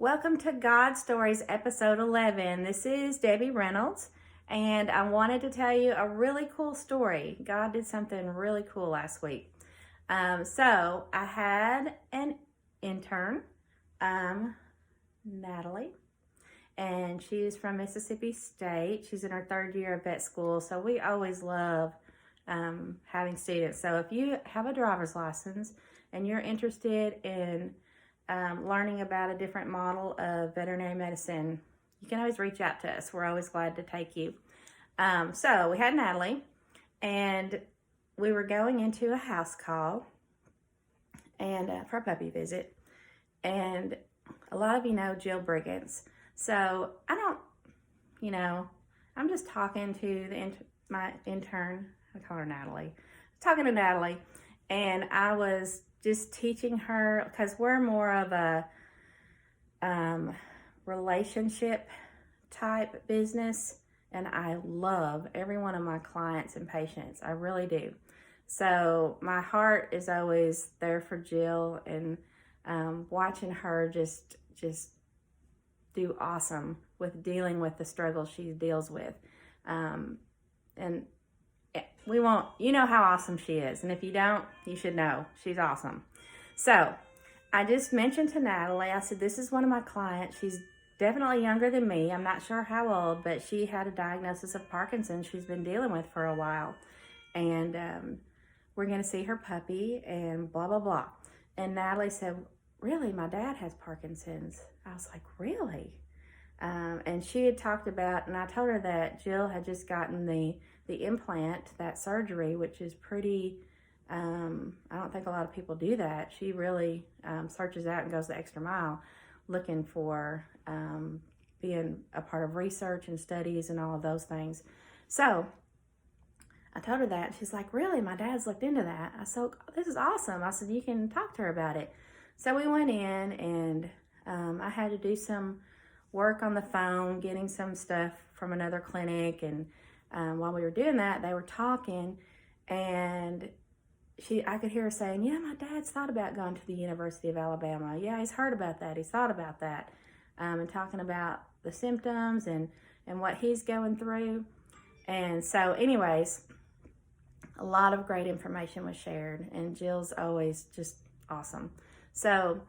Welcome to God Stories, episode 11. This is Debbie Reynolds, and I wanted to tell you a really cool story. God did something really cool last week. So I had an intern, Natalie, and she's from Mississippi State. She's in her third year of vet school, so we always love having students. So if you have a driver's license and you're interested in learning about a different model of veterinary medicine, you can always reach out to us. We're always glad to take you. So we had Natalie, and we were going into a house call and for a puppy visit. And a lot of you know Jill Brigance. So I'm just talking to my intern. I call her Natalie. Talking to Natalie, and I was just teaching her, because we're more of a relationship type business, and I love every one of my clients and patients. I really do. So my heart is always there for Jill, and watching her just do awesome with dealing with the struggles she deals with. And you know how awesome she is. And if you don't, you should know. She's awesome. So I just mentioned to Natalie, I said, this is one of my clients. She's definitely younger than me. I'm not sure how old, but she had a diagnosis of Parkinson's she's been dealing with for a while. And we're going to see her puppy and blah, blah, blah. And Natalie said, really, my dad has Parkinson's. I was like, really? And she had talked about, and I told her that Jill had just gotten the implant, that surgery, which is pretty, I don't think a lot of people do that. She really searches out and goes the extra mile looking for being a part of research and studies and all of those things. So I told her that. She's like, really? My dad's looked into that. I said, this is awesome. I said, you can talk to her about it. So we went in, and I had to do some work on the phone, getting some stuff from another clinic. And while we were doing that, they were talking, and I could hear her saying, yeah, my dad's thought about going to the University of Alabama. Yeah, he's heard about that. He's thought about that. And talking about the symptoms and what he's going through. And so anyways, a lot of great information was shared, and Jill's always just awesome. So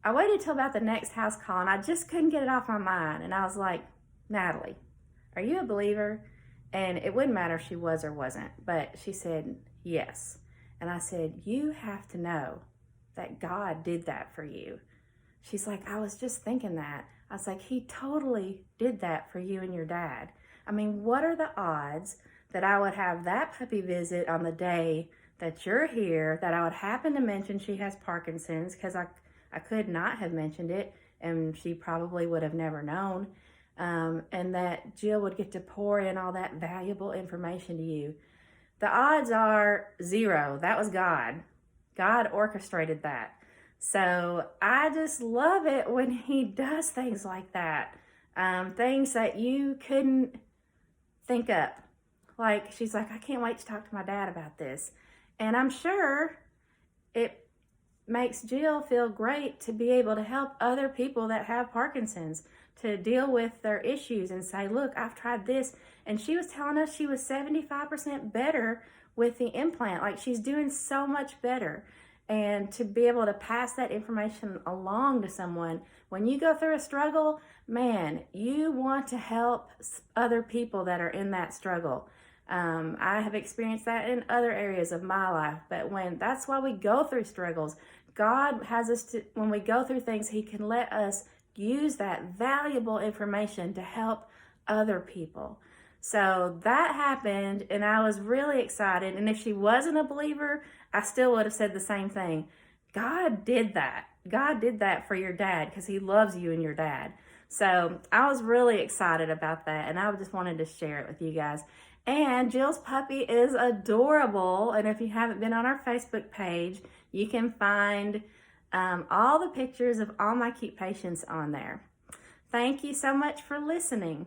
I waited till about the next house call, and I just couldn't get it off my mind. And I was like, Natalie, are you a believer? And it wouldn't matter if she was or wasn't, but she said, yes. And I said, you have to know that God did that for you. She's like, I was just thinking that. I was like, he totally did that for you and your dad. I mean, what are the odds that I would have that puppy visit on the day that you're here, that I would happen to mention she has Parkinson's, because I could not have mentioned it, and she probably would have never known, and that Jill would get to pour in all that valuable information to you. The odds are 0. That was God. God orchestrated that. So I just love it when he does things like that, things that you couldn't think up. Like, she's like, I can't wait to talk to my dad about this. And I'm sure it makes Jill feel great to be able to help other people that have Parkinson's to deal with their issues and say, look, I've tried this. And she was telling us she was 75% better with the implant. Like, she's doing so much better. And to be able to pass that information along to someone, when you go through a struggle, man, you want to help other people that are in that struggle. I have experienced that in other areas of my life, but that's why we go through struggles. God has us to, when we go through things, he can let us use that valuable information to help other people. So that happened, and I was really excited. And if she wasn't a believer, I still would have said the same thing. God did that. God did that for your dad, because he loves you and your dad. So I was really excited about that, and I just wanted to share it with you guys. And Jill's puppy is adorable. And if you haven't been on our Facebook page, you can find all the pictures of all my cute patients on there. Thank you so much for listening.